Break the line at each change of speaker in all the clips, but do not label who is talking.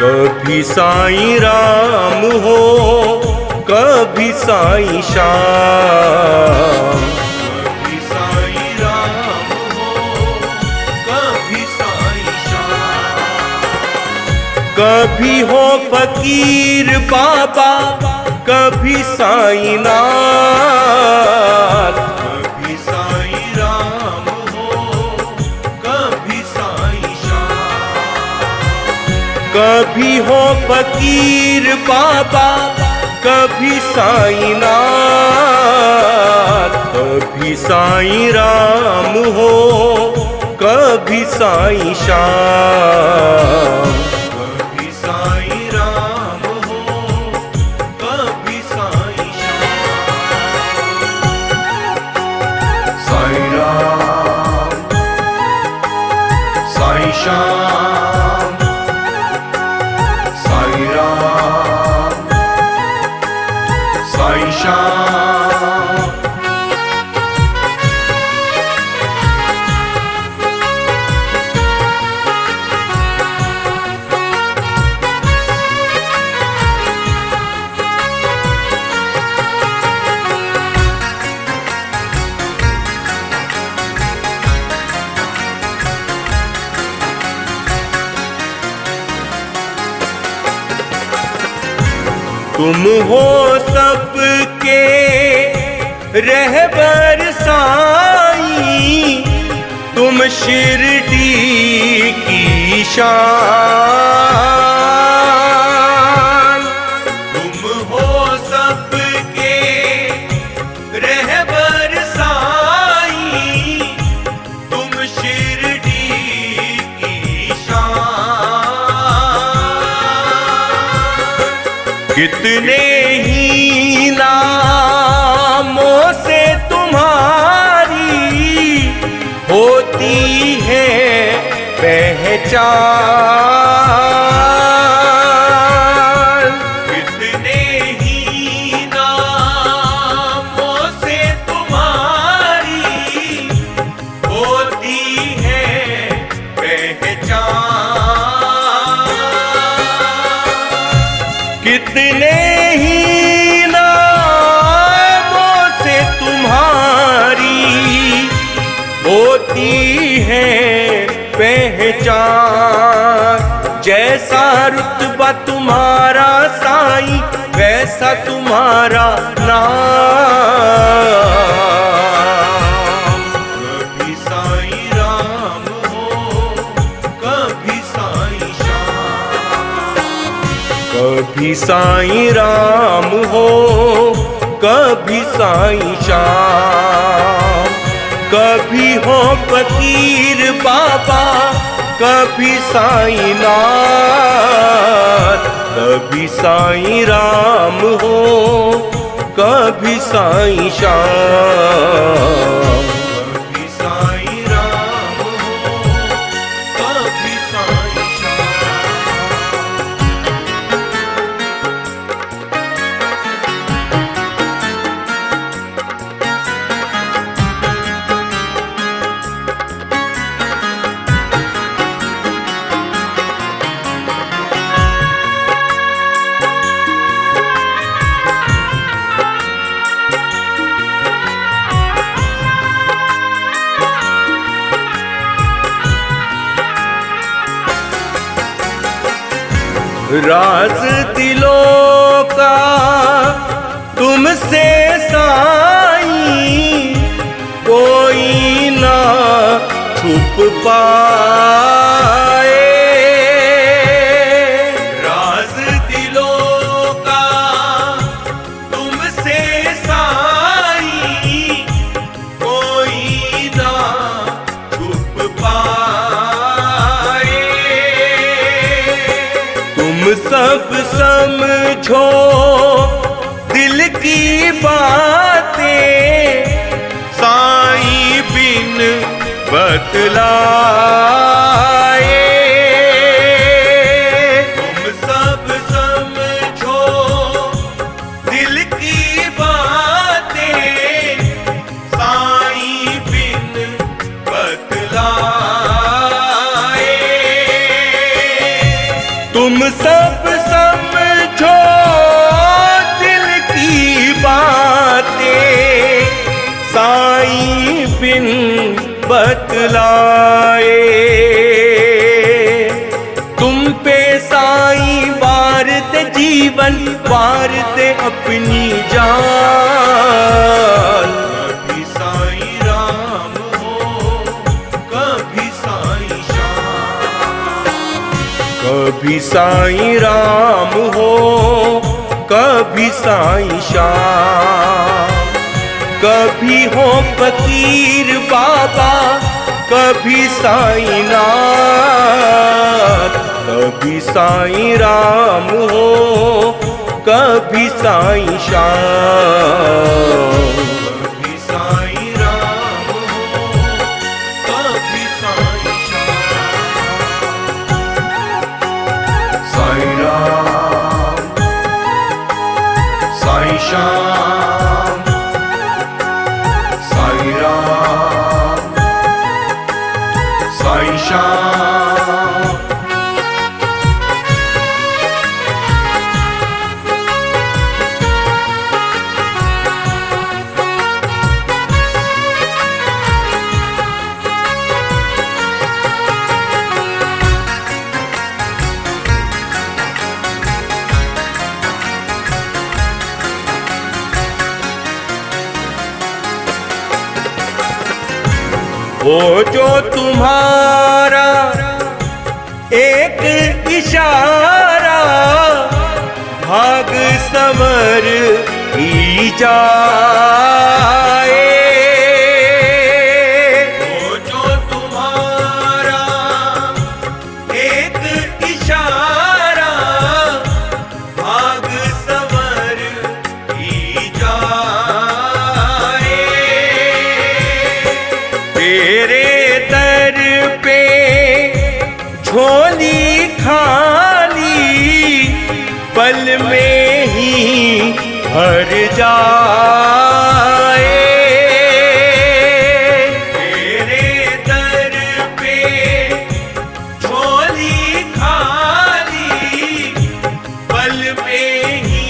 कभी साईं राम हो, कभी साईं श्याम। कभी साईं राम हो, कभी साईं श्याम। कभी हो फकीर बाबा, कभी साईं नाथ। कभी साईं राम हो, कभी साईं श्याम। कभी हो फकीर बाबा, कभी साईं नाथ। कभी साईं राम हो, कभी साईं श्याम। कभी साईं राम हो, कभी साईं श्याम। साईं राम, साईं श्याम, साईं राम, साईं श्याम। तुम हो सबके रहबर साईं, तुम शिरडी की शान। तुम हो सबके रहबर साईं, तुम शिरडी की शान। कितने ही नामों से तुम्हारी होती है पहचान। कितने ही नामों से तुम्हारी होती है पहचान। कितने ही नामों से तुम्हारी होती है पहचान। जैसा रुतबा तुम्हारा साईं, वैसा तुम्हारा नाम। कभी साईं राम हो, कभी साईं श्याम। कभी साईं राम हो, कभी साईं श्याम। कभी हो फकीर बाबा, कभी साईं नाथ। कभी साईं राम हो, कभी साईं श्याम। कभी साईं राम हो, कभी साईं श्याम। राज दिलों का तुमसे साईं, कोई ना छुप पाए। राज दिलों का तुमसे साईं, कोई ना छुप पाए। तुम सब समझो दिल की बातें, साईं बिन बतलाए। तुम सब समझो दिल की बातें, साईं बिन बतलाए। तुम सब समझो दिल की बातें, साईं बिन बतलाए। तुम पे साईं वार दे जीवन, वार दे अपनी जान। कभी साईं राम हो, कभी साईं श्याम। कभी साईं राम हो, कभी साईं श्याम। कभी हो फकीर बाबा, कभी साईं नाथ। कभी साईं राम हो, कभी साईं श्याम। कभी साईं राम हो, कभी साईं श्याम। साईं राम, साईं श्याम, साईं राम, साईं श्याम। वो जो तुम्हारा एक इशारा, भाग संवर ही जाए। वो जो तुम्हारा एक इशारा, भाग संवर ही जाए। तेरे दर पे झोली खाली, पल में ही भर जाए। तेरे दर पे झोली खाली, पल में ही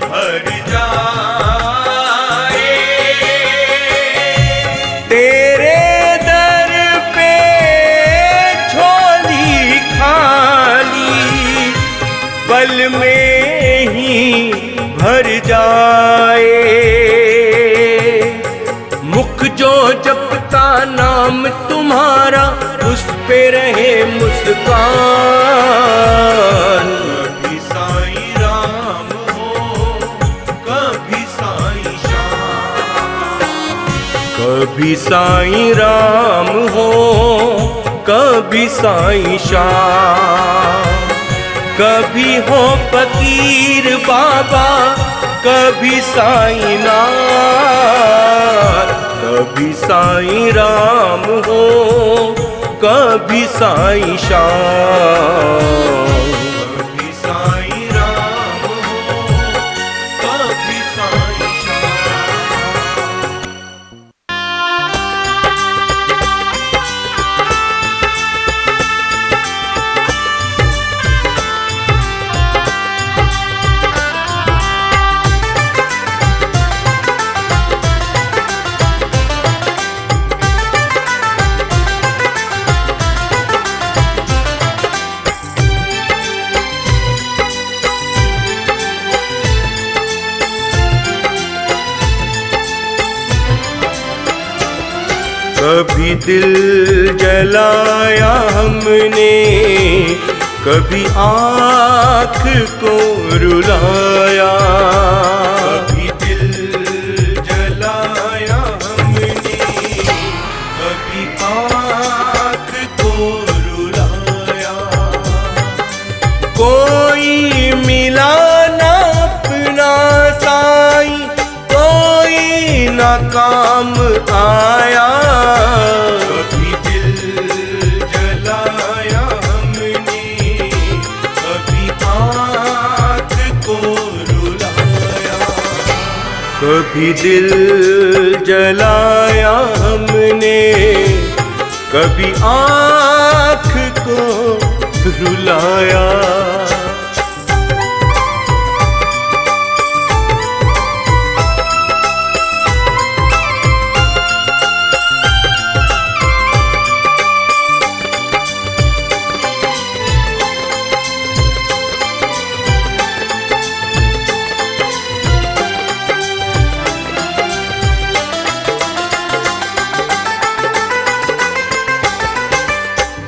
भर जाए। तेरे दर पे झोली खाली, पल में ही भर जाए। मुख जो जपता नाम तुम्हारा, उस पे रहे मुस्कान। कभी साईं राम हो, कभी साईं श्याम। कभी साईं राम हो, कभी साईं श्याम। कभी हो फकीर बाबा, कभी साईं नाथ। कभी साईं राम हो, कभी साईं श्याम। कभी साईं राम हो, कभी साईं श्याम। कभी दिल जलाया हमने, कभी आँख को रुलाया। कभी दिल जलाया हमने, कभी आँख को रुलाया। कोई मिला ना अपना साईं, कोई ना काम आया। कभी दिल जलाया हमने, कभी आँख को रुलाया। कभी दिल जलाया हमने, कभी आँख को रुलाया।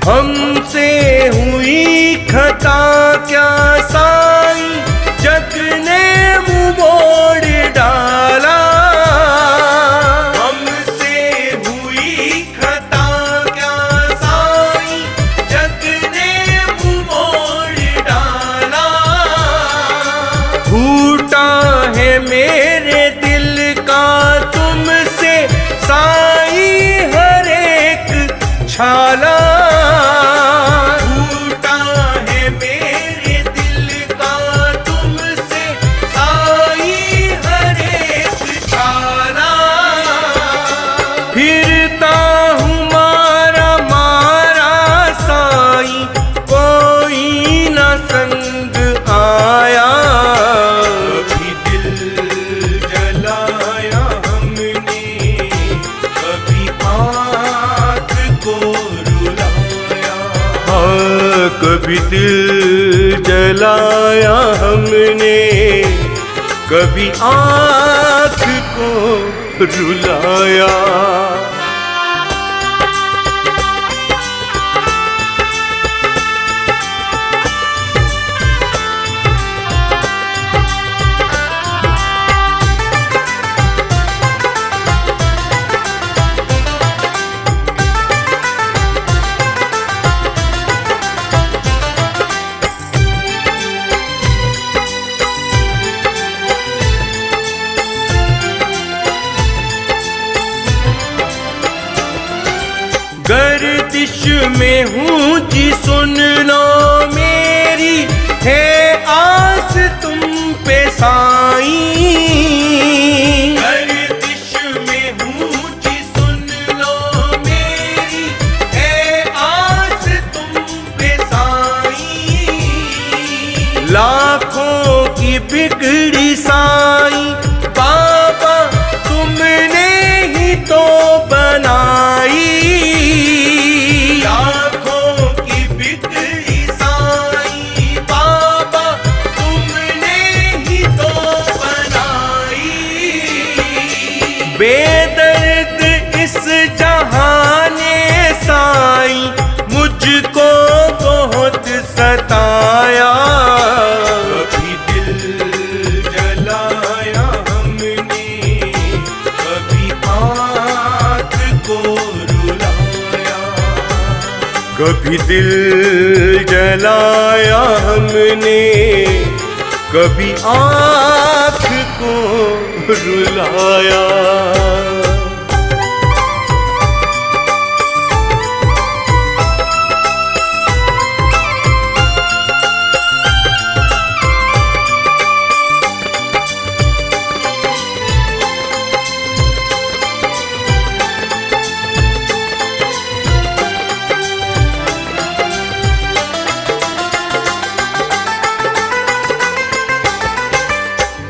हमसे हुई खता क्या साईं, जग ने मुँह मोड़ डाला। हमसे हुई खता क्या साईं, जग ने मुँह मोड़ डाला। फूटा है मेरे दिल का तुमसे साईं हर एक छाला। कभी दिल जलाया हमने, कभी आँख को रुलाया। गर्दिश में हूँ जी सुन लो मेरी, है आस तुम पे साईं। गर्दिश में हूँ जी सुन लो मेरी, है आस तुम पे साईं। लाखों की बिगड़ी साईं बाबा तुमने ही तो बनाई। बेदर्द इस जहाने साईं मुझको बहुत सताया। कभी दिल जलाया हमने, कभी आँख को रुलाया। कभी दिल जलाया हमने, कभी आँख को रुलाया।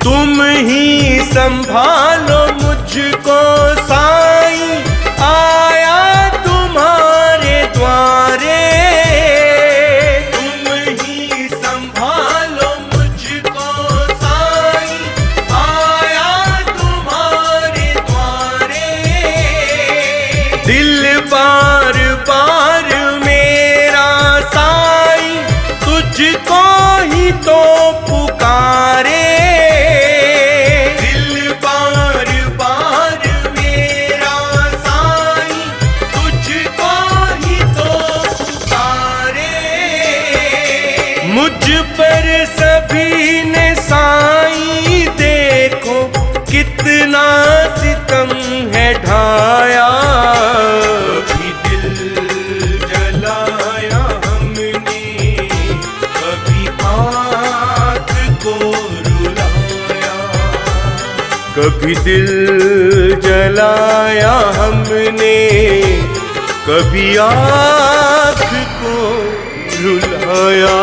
तुम ही संभालो मुझको साईं, आया तुम्हारे द्वारे। तुम ही संभालो मुझको साईं, आया तुम्हारे द्वारे। दिल बार बार मेरा साईं तुझको ही तो पुकारे। मुझ पर सभी ने साईं देखो कितना सितम है ढाया। कभी दिल जलाया हमने, कभी आँख को रुलाया। कभी दिल जलाया हमने, कभी आँख को रुलाया। गया।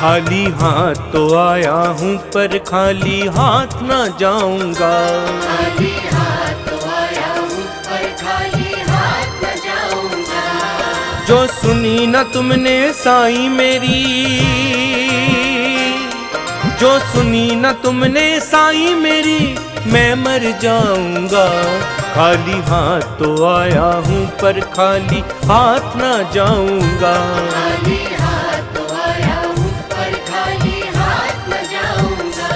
खाली हाथ तो आया हूँ पर खाली हाथ ना जाऊंगा।
खाली हाथ तो आया हूँ पर खाली हाथ न जाऊंगा।
जो सुनी न तुमने साईं मेरी, जो सुनी न तुमने साईं मेरी, मैं मर जाऊंगा। खाली हाथ तो आया हूँ पर खाली हाथ ना जाऊंगा।
खाली हाथ तो आया हूँ पर खाली हाथ न जाऊंगा।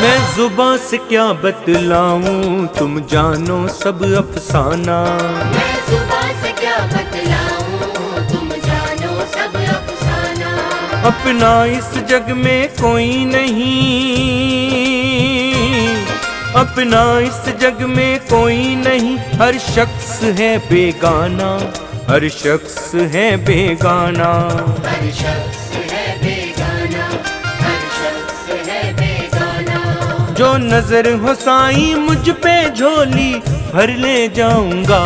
मैं जुबां से क्या बतलाऊं, तुम जानो सब अफसाना।
मैं जुबां से क्या बतलाऊं, तुम जानो सब अफसाना।
अपना इस जग में कोई नहीं, अपना इस जग में कोई नहीं। हर शख्स है बेगाना, हर शख्स है बेगाना।
हर शख्स है बेगाना, हर शख्स है बेगाना।
जो नजर हो साईं मुझ पे झोली भर ले जाऊंगा।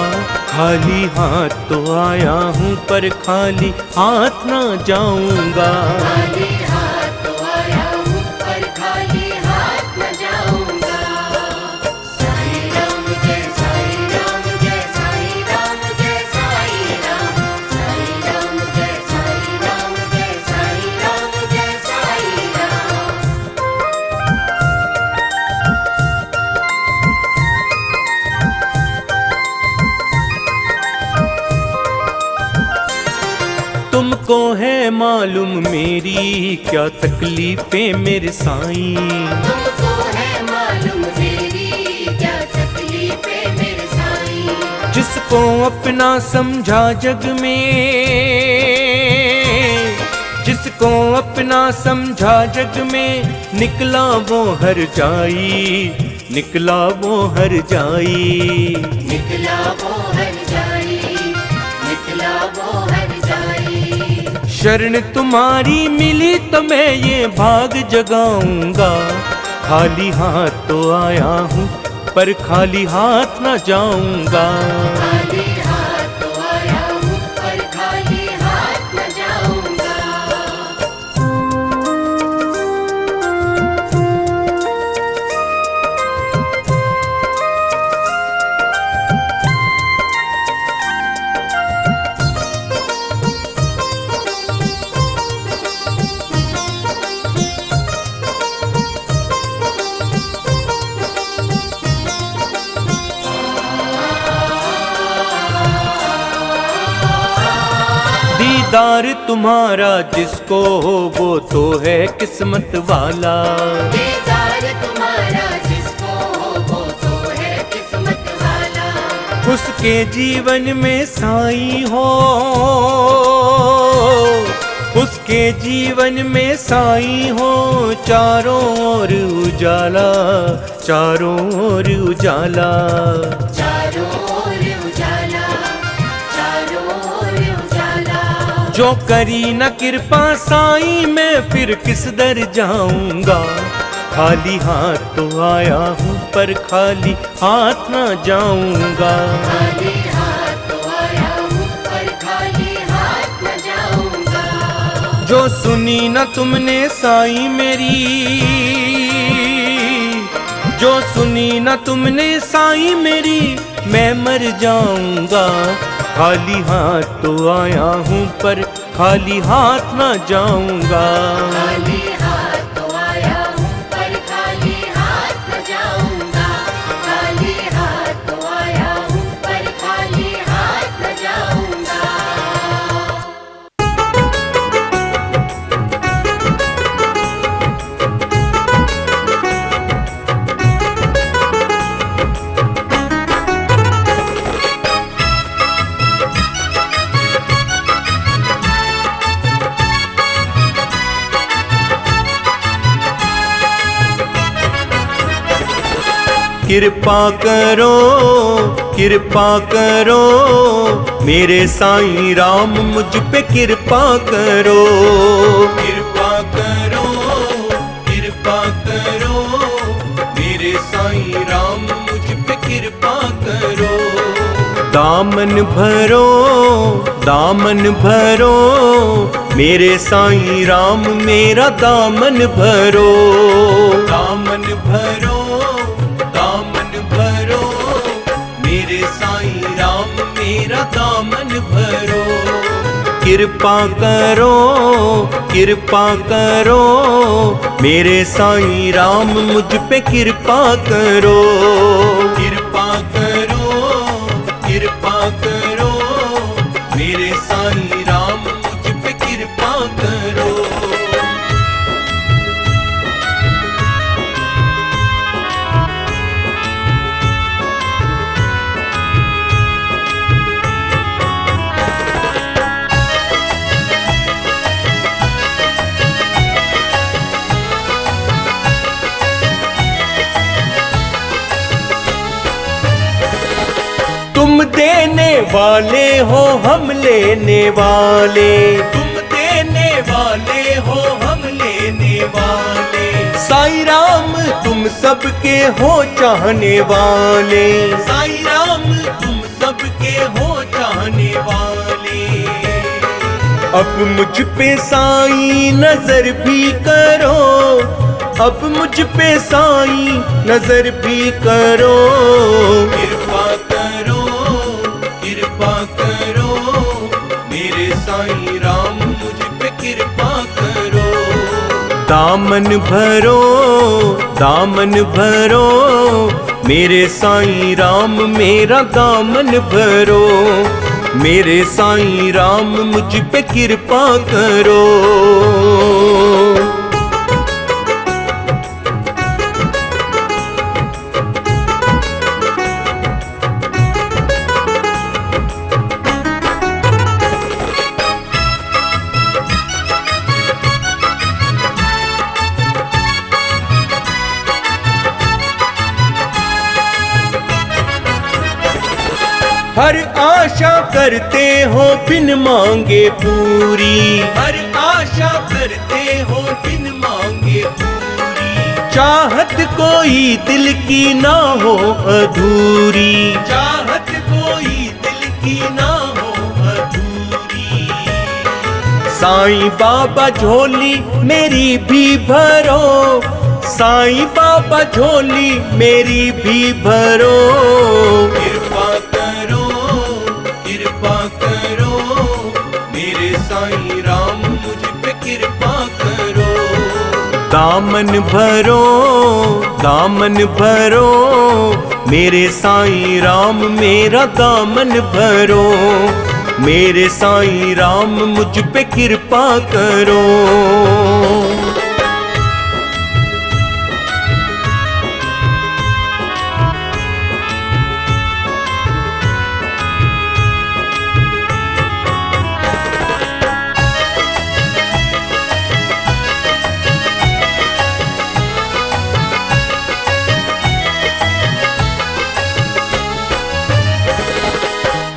खाली हाथ तो आया हूँ पर खाली हाथ ना जाऊंगा।
खाली हाथ तो आया हूँ पर खाली हाथ न जाऊंगा। साईं राम जय साईं राम जय साईं राम जय साईं राम। साईं राम जय साईं राम जय साईं राम जय साईं राम।
तुमको है मालूम मेरी क्या तकलीफें मेरे साईं।
तुमको है मालूम मेरी क्या तकलीफें मेरे साईं।
जिसको अपना समझा जग में, जिसको अपना समझा जग में, निकला वो हर जाई, निकला वो हर जाई।
निकला वो हर जाई, निकला वो हर जाई।
शरण तुम्हारी मिली तो मैं ये भाग जगाऊंगा। खाली हाथ तो आया हूँ पर खाली हाथ ना जाऊंगा।
खाली हाथ तो आया हूँ पर खाली हाथ न जाऊंगा।
दीदार तुम्हारा जिसको हो वो तो है किस्मत वाला।
दीदार तुम्हारा जिसको हो वो तो है किस्मत वाला।
उसके जीवन में साईं हो, उसके जीवन में साईं हो। चारों ओर उजाला, चारों ओर उजाला।
चारों ओर उजाला, चारों ओर उजाला।
जो करी न कृपा साईं मैं फिर किस दर जाऊंगा। खाली हाथ तो आया हूँ पर खाली हाथ ना जाऊंगा।
खाली हाथ तो आया हूँ पर खाली हाथ न जाऊंगा।
जो सुनी न तुमने साईं मेरी, जो सुनी न तुमने साईं मेरी, मैं मर जाऊंगा। खाली हाथ तो आया हूँ पर खाली हाथ ना जाऊंगा।
खाली हाथ तो आया हूँ पर खाली हाथ न जाऊंगा। खाली हाथ तो आया हूँ पर
कृपा करो कृपा करो, मेरे साईं राम मुझ पे कृपा करो। कृपा करो कृपा करो, मेरे साईं राम मुझ पे कृपा करो। दामन भरो दामन भरो, मेरे साईं राम मेरा दामन भरो। दामन भरो दामन भरो, मेरे साईं राम मेरा दामन भरो। कृपा करो कृपा करो, मेरे साईं राम मुझ पे कृपा करो। कृपा करो कृपा करो, मेरे साईं राम मुझ पे कृपा करो। तुम देने वाले हो हम लेने वाले, तुम देने वाले हो हम लेने वाले। साईं राम तुम सबके हो चाहने वाले, साईं राम तुम सबके हो चाहने वाले। अब मुझ पे साईं नजर भी करो, अब मुझ पे साईं नजर भी करो। कृपा करो कृपा करो, मेरे साईं राम मुझ पे कृपा करो। दामन भरो दामन भरो, मेरे साईं राम मेरा दामन भरो। मेरे साईं राम मुझ पे कृपा करो। हर आशा करते हो बिन मांगे पूरी, हर आशा करते हो बिन मांगे पूरी। चाहत कोई दिल की ना हो अधूरी, चाहत कोई दिल की ना हो अधूरी। साईं बाबा झोली मेरी भी भरो, साईं बाबा झोली मेरी भी भरो। कृपा करो कृपा करो, मेरे साईं राम मुझ पे कृपा करो। दामन भरो दामन भरो, मेरे साईं राम मेरा दामन भरो। मेरे साईं राम मुझ पे कृपा करो।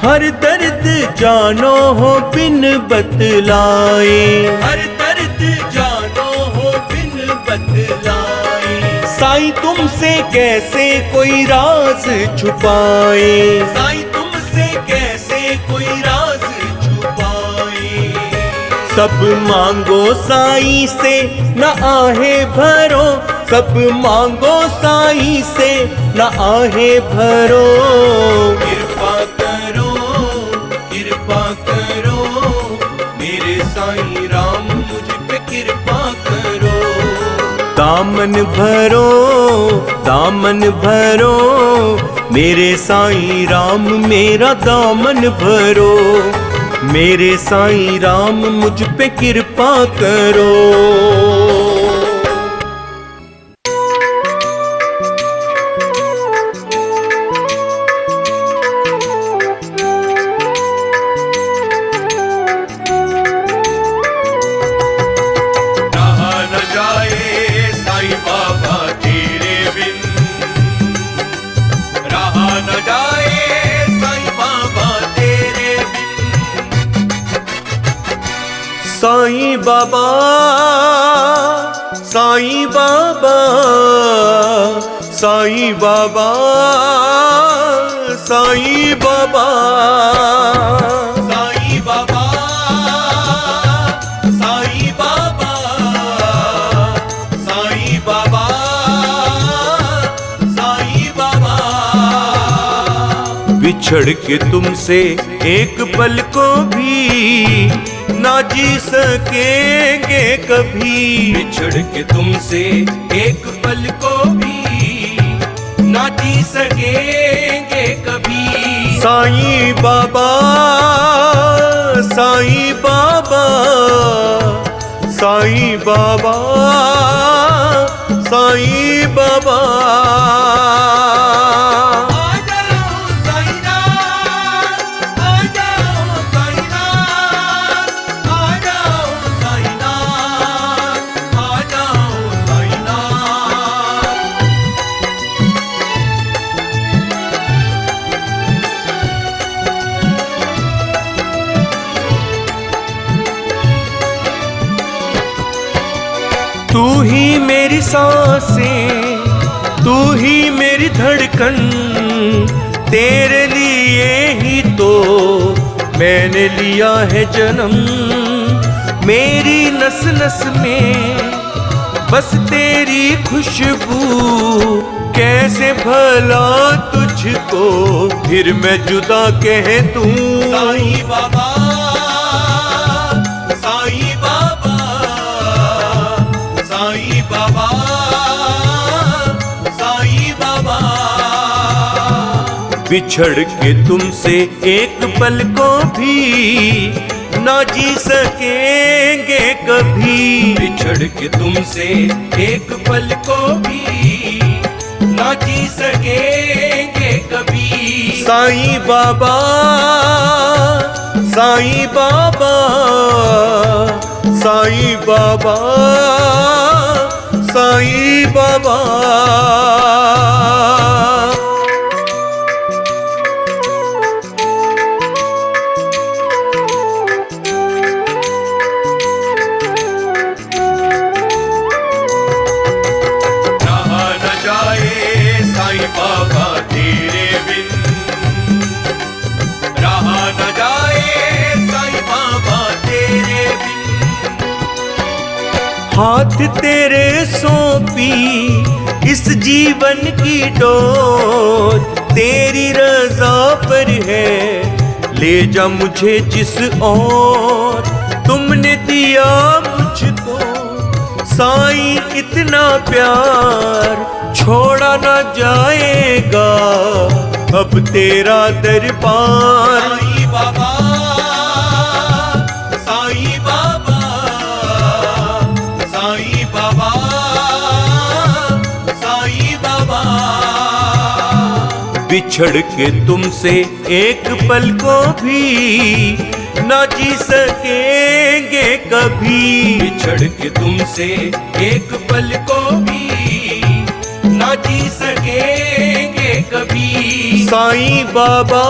हर दर्द जानो हो बिन बतलाए, हर दर्द जानो हो बिन बतलाए। साईं तुमसे कैसे कोई राज छुपाए, साईं तुमसे कैसे कोई राज छुपाए। सब मांगो साईं से न आहे भरो, सब मांगो साईं से न आहे भरो। कृपा करो कृपा करो, मेरे साईं राम मुझ पे कृपा करो। दामन भरो दामन भरो, मेरे साईं राम मेरा दामन भरो। मेरे साईं राम मुझ पे कृपा करो। साईं बाबा, साईं बाबा, साईं बाबा, साईं बाबा, साईं बाबा, साईं बाबा, साईं बाबा, साईं बाबा। बिछड़ के तुमसे एक पल को भी ना जी सकेंगे कभी, बिछड़ के तुमसे एक पल को भी ना जी सकेंगे कभी। साईं बाबा, साईं बाबा, साईं बाबा, साईं बाबा। तू ही मेरी सांसें, तू ही मेरी धड़कन, तेरे लिए ही तो मैंने लिया है जन्म। मेरी नस नस में बस तेरी खुशबू, कैसे भला तुझको फिर मैं जुदा कह दूं। साईं बाबा, साईं बाबा, साईं बाबा, साईं बाबा। बिछड़ के तुमसे एक पल को भी ना जी सकेंगे कभी, बिछड़ के तुमसे एक पल को भी ना जी सकेंगे कभी। साईं बाबा, साईं बाबा, साईं बाबा, साईं बाबा। रहा न जाए साईं बाबा तेरे बिन, रहा न जाए साईं बाबा तेरे बिन। हाथ तेरे सौंपी इस जीवन की डोर, तेरी रज़ा पर है ले जा मुझे जिस ओर। तुमने दिया मुझको साईं इतना प्यार, छोड़ा ना जाएगा अब तेरा दरबार। साईं बाबा, साईं बाबा, साईं बाबा, साईं बाबा। बिछड़ के तुमसे एक पल को भी ना जी सकेंगे कभी, बिछड़ के तुमसे एक पल को भी ना जी सकेंगे कभी। साईं बाबा,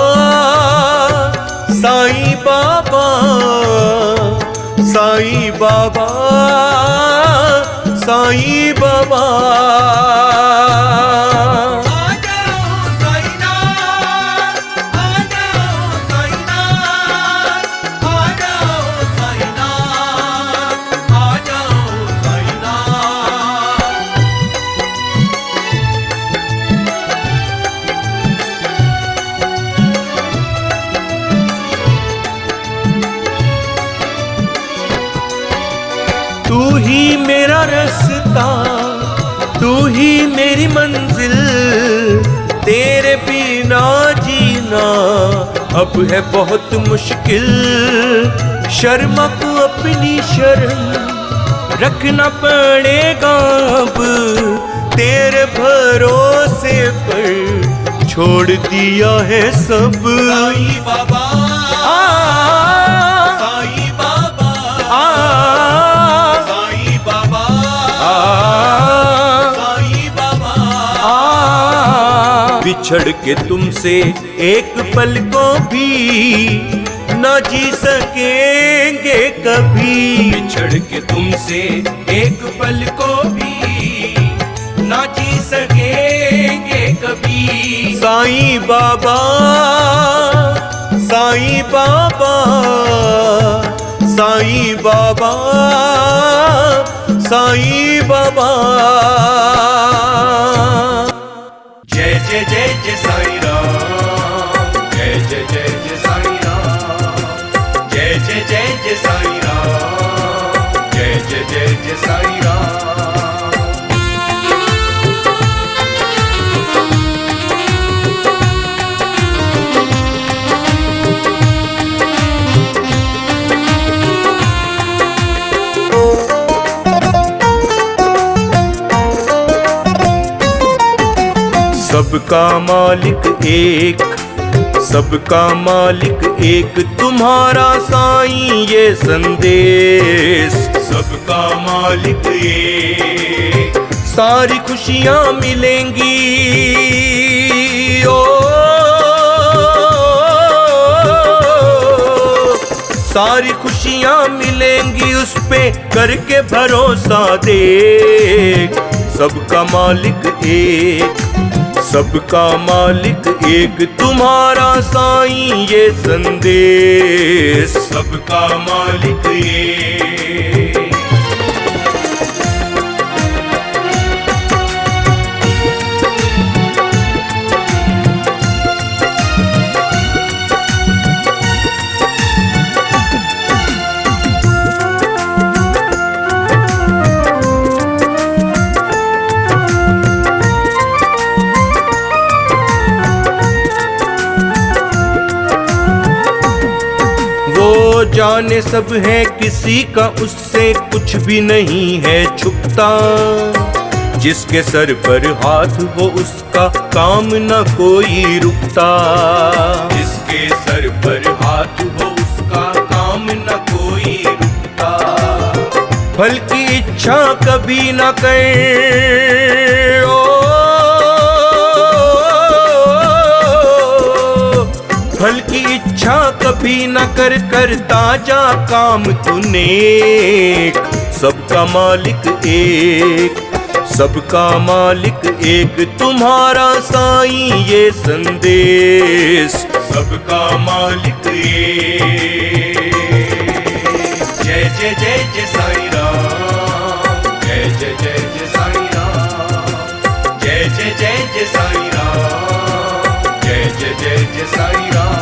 साईं बाबा, साईं बाबा, साईं बाबा। तू ही मेरा रास्ता, तू ही मेरी मंजिल, तेरे बिना जीना अब है बहुत मुश्किल। शर्मा को अपनी शर्म रखना पड़ेगा अब, तेरे भरोसे पर छोड़ दिया है सब। साईं बाबा, साईं बाबा, साईं बाबा, साईं बाबा। बिछड़ के तुमसे एक पल को भी ना जी सकेंगे कभी बिछड़ के तुमसे एक पल को भी, ना जी सकेंगे कभी। साईं बाबा, साईं बाबा, साईं बाबा, साईं बाबा। जय जय जय जय साईं राम, जय जय जय जय साईं राम, जय जय जय जय साईं राम, जय जय जय जय साईं राम। सबका मालिक एक, सबका मालिक एक, तुम्हारा साईं ये संदेश। सबका मालिक एक, सारी खुशियां मिलेंगी ओ, सारी खुशियां मिलेंगी उस पे करके भरोसा देख। सबका मालिक एक, सबका मालिक एक, तुम्हारा साईं ये संदेश। सबका मालिक एक। जाने सब है किसी का, उससे कुछ भी नहीं है छुपता। जिसके सर पर हाथ वो उसका काम न कोई रुकता। जिसके सर पर हाथ वो उसका काम न कोई रुकता। फल की इच्छा कभी न करे ओ, फल की इच्छा कभी न कर, करता जा काम तूने। सबका मालिक एक, सबका मालिक एक, तुम्हारा साईं ये संदेश। सबका मालिक एक। जय जय जय जय साईं राम, जय जय जय जय साईं राम, जय जय जय जय साईं राम, जय जय जय जय साईं राम।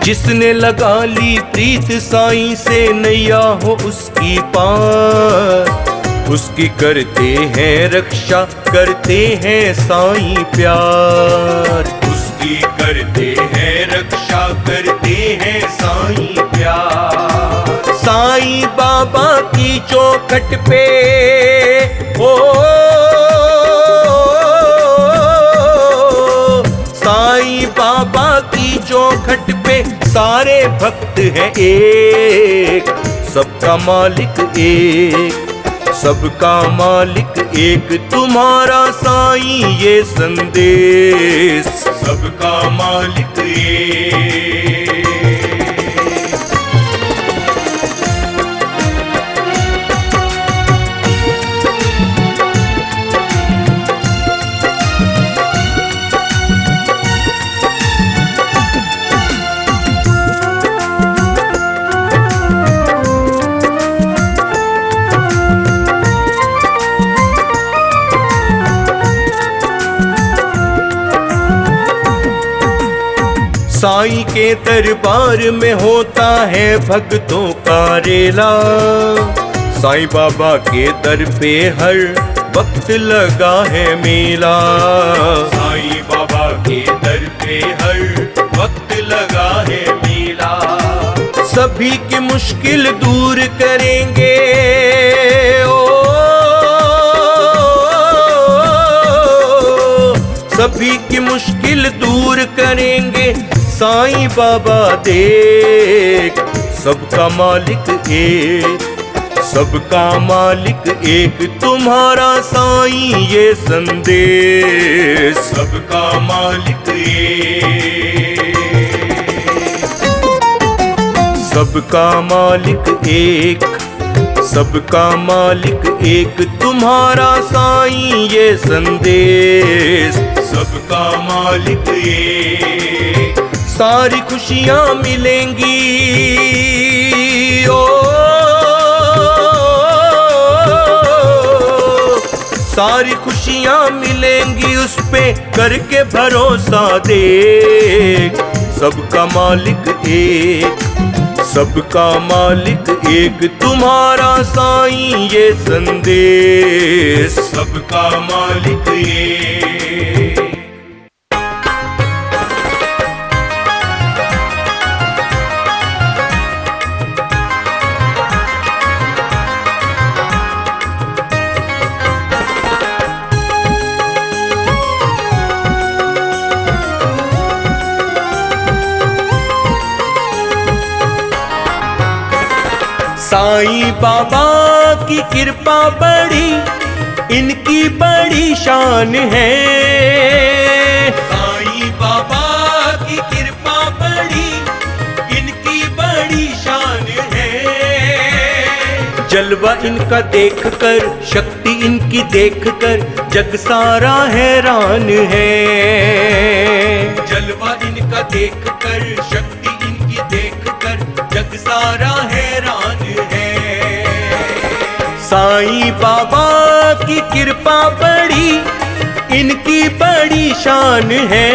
जिसने लगा ली प्रीत साईं से, नैया हो उसकी पार। उसकी करते हैं रक्षा, करते हैं साईं प्यार। उसकी करते हैं रक्षा, करते हैं साईं प्यार। साईं बाबा की चौखट पे ओ, साईं बाबा की चौखट पे सारे भक्त हैं एक। सबका मालिक एक, सबका मालिक एक, तुम्हारा साईं ये संदेश। सबका मालिक एक। साईं के दरबार में होता है भक्तों का रेला। साईं बाबा के दर पे हर वक्त लगा है मेला। साईं बाबा के दर पे हर वक्त लगा है मेला। सभी की मुश्किल दूर करेंगे ओ, सभी की मुश्किल दूर करें साईं बाबा देख, सबका मालिक एक, सबका मालिक एक, तुम्हारा साईं ये संदेश, सबका मालिक एक, सबका मालिक एक, सबका मालिक एक, तुम्हारा साईं ये संदेश, सबका मालिक एक। सारी खुशियां मिलेंगी ओ, सारी खुशियां मिलेंगी उस पे करके भरोसा देख, सबका मालिक एक, सबका मालिक एक, तुम्हारा साईं ये संदेश, सबका मालिक एक। साईं बाबा की कृपा बड़ी, इनकी बड़ी शान है, साईं बाबा की कृपा बड़ी, इनकी बड़ी शान है। जलवा इनका देखकर, शक्ति इनकी देखकर, जग सारा हैरान है। जलवा इनका देखकर, शक्ति इनकी देखकर, जग सारा हैरान है। साईं बाबा की कृपा बड़ी, इनकी बड़ी शान है।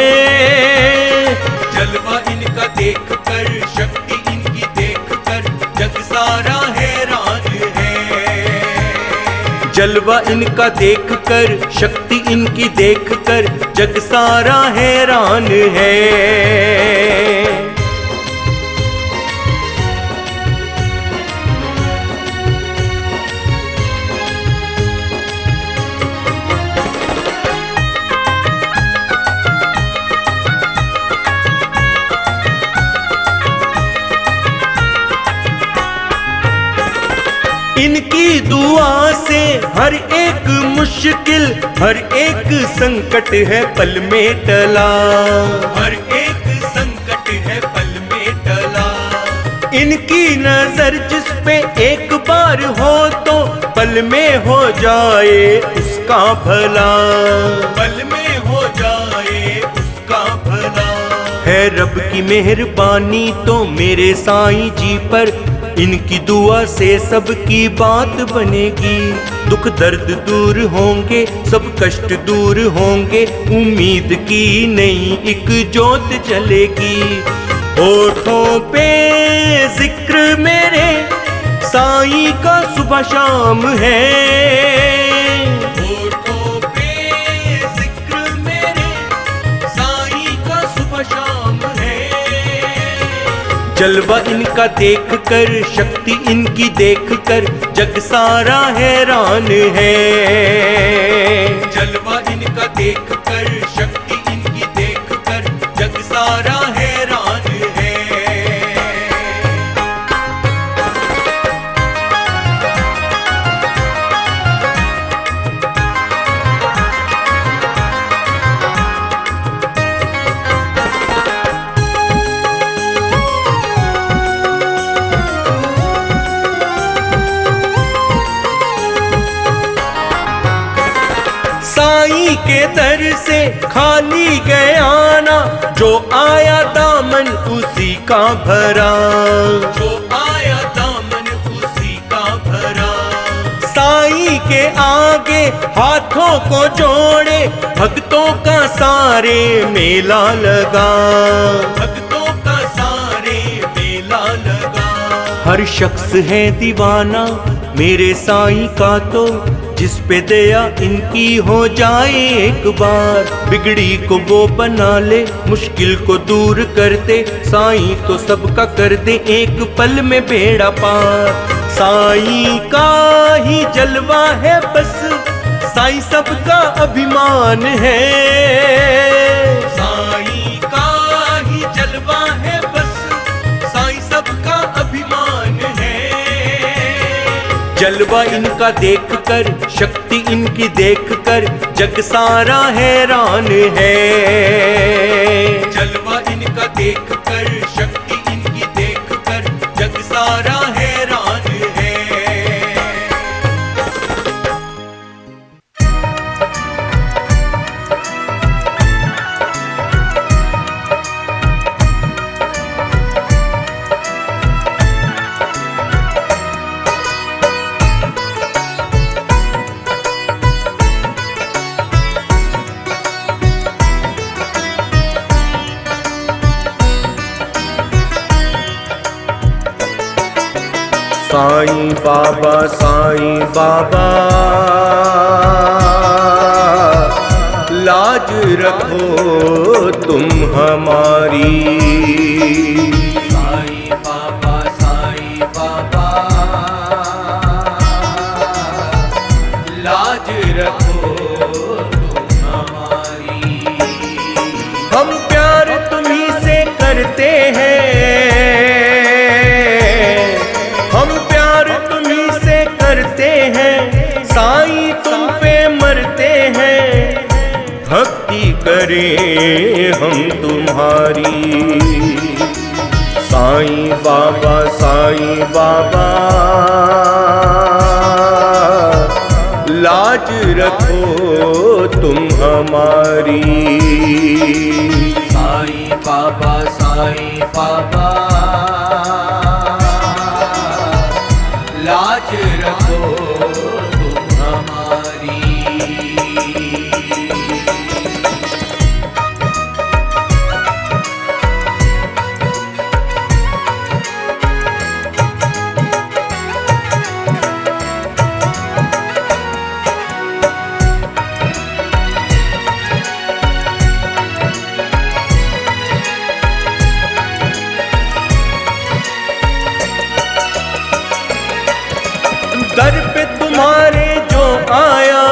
जलवा इनका देखकर, शक्ति इनकी देखकर, जग सारा हैरान है। जलवा इनका देखकर, शक्ति इनकी देखकर, जग सारा हैरान है। इनकी दुआ से हर एक मुश्किल, हर एक संकट है पल में टला, हर एक संकट है पल में टला। इनकी नजर जिस पे एक बार हो तो पल में हो जाए उसका भला, पल में हो जाए उसका भला। है रब की मेहरबानी तो मेरे साईं जी पर, इनकी दुआ से सबकी बात बनेगी। दुख दर्द दूर होंगे, सब कष्ट दूर होंगे, उम्मीद की नई एक जोत जलेगी। होठों पे जिक्र मेरे साईं का सुबह शाम है, होठों पे जिक्र मेरे साईं का सुबह शाम है। जलवा इनका देखकर, शक्ति इनकी देखकर, जग सारा हैरान है। जलवा इनका देखकर, शक्ति इनकी देखकर, जग सारा हैरान है। साईं के दर से खाली गया ना, जो आया दामन उसी का भरा, जो आया दामन उसी का भरा। साईं के आगे हाथों को जोड़े, भक्तों का सारे मेला लगा, भक्तों का सारे मेला लगा। हर शख्स है दीवाना मेरे साईं का तो, जिस पे दया इनकी हो जाए एक बार। बिगड़ी को वो बना ले, मुश्किल को दूर कर दे, साईं तो सबका कर दे एक पल में बेड़ा पार। साईं का ही जलवा है बस, साईं सबका अभिमान है। साईं का ही जलवा जलवा इनका देखकर, शक्ति इनकी देखकर जग सारा हैरान है। जलवा इनका देखकर, शक्ति इनकी देखकर जग सारा हैरान है। साईं बाबा, साईं बाबा लाज रखो तुम हमारी। साईं बाबा, साईं बाबा लाज रखो तुम हमारी। हम प्यार तुम्ही से करते हैं, करते हैं, साईं तुम पे मरते हैं। भक्ति करें हम तुम्हारी। साईं बाबा, साईं बाबा लाज रखो तुम हमारी। साईं बाबा, साईं बाबा लाज रखो तुम हमारी। दर पे तुम्हारे जो आया,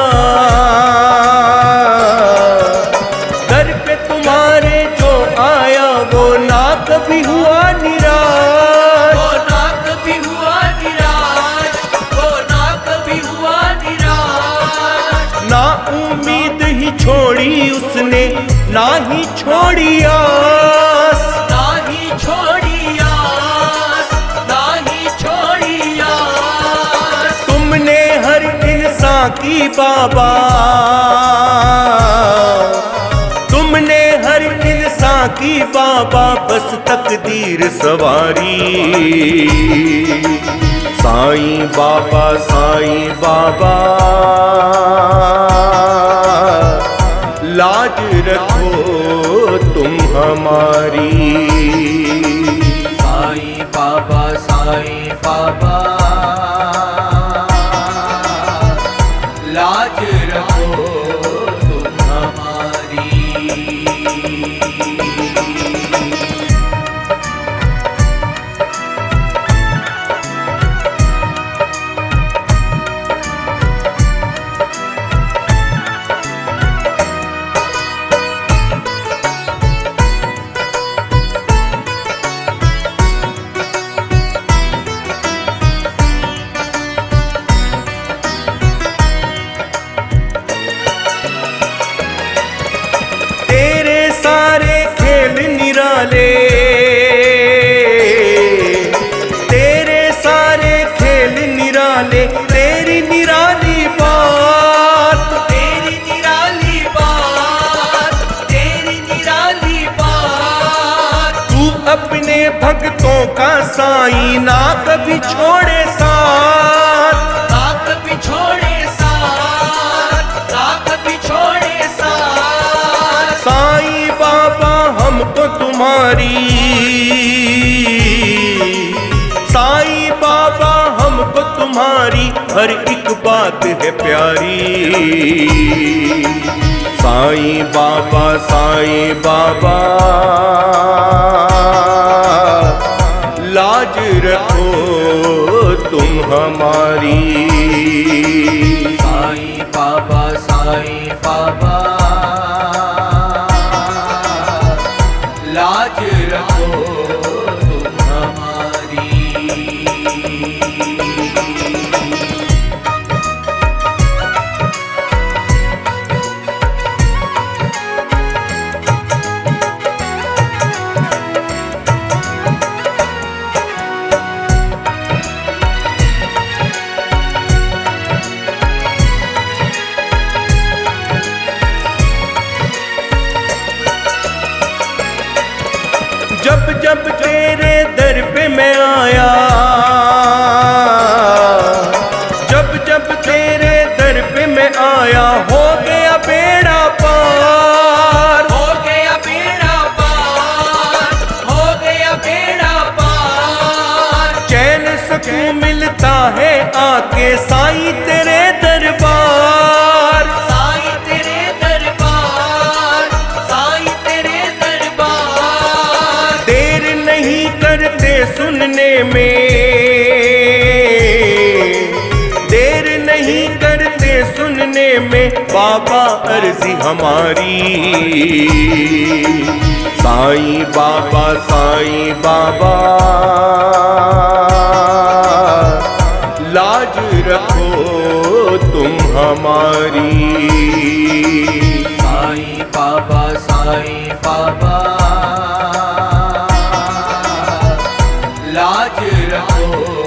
दर पे तुम्हारे जो आया, वो ना कभी हुआ निराश, वो ना कभी हुआ निराश, वो ना कभी हुआ निराश। ना उम्मीद ही छोड़ी उसने, ना ही छोड़ी आस, ना ही छोड़ी आस, ना ही छोड़ी आस। तुमने हर इंसान की बाबा, तुमने हर इंसान की बाबा बस तकदीर सवारी। साईं बाबा, साईं बाबा लाज रखो तुम हमारी। साईं बाबा, साईं बाबा लाज रखो तुम हमारी। तेरे सारे खेल निराले, तेरी निराली बात, तेरी निराली बात, तेरी निराली बात। तू अपने भक्तों का साईं ना कभी छोड़े साथ, ना कभी छोड़े साथ, ना कभी छोड़े साथ। साईं बाबा हमको तुम्हारी, साईं बाबा हमको तुम्हारी हर एक बात है प्यारी। साईं बाबा, साईं बाबा लाज रखो तुम हमारी। साईं बाबा, साईं बाबा लाज रखो तुम हमारी। जब जब तेरे दर पे मैं आया, जब जब तेरे दर पे मैं आया, हो गया बेड़ा पार,
हो गया बेड़ा पार, हो गया बेड़ा पार।
चैन सुकून मिलता है आके साईं तेरे दरबार,
साईं तेरे दरबार, साईं तेरे दरबार।
देर नहीं करते सुनने में, देर नहीं करते सुनने में बाबा अर्जी हमारी। साईं बाबा, साईं बाबा लाज रखो तुम हमारी।
साईं बाबा, साईं बाबा लाज रखो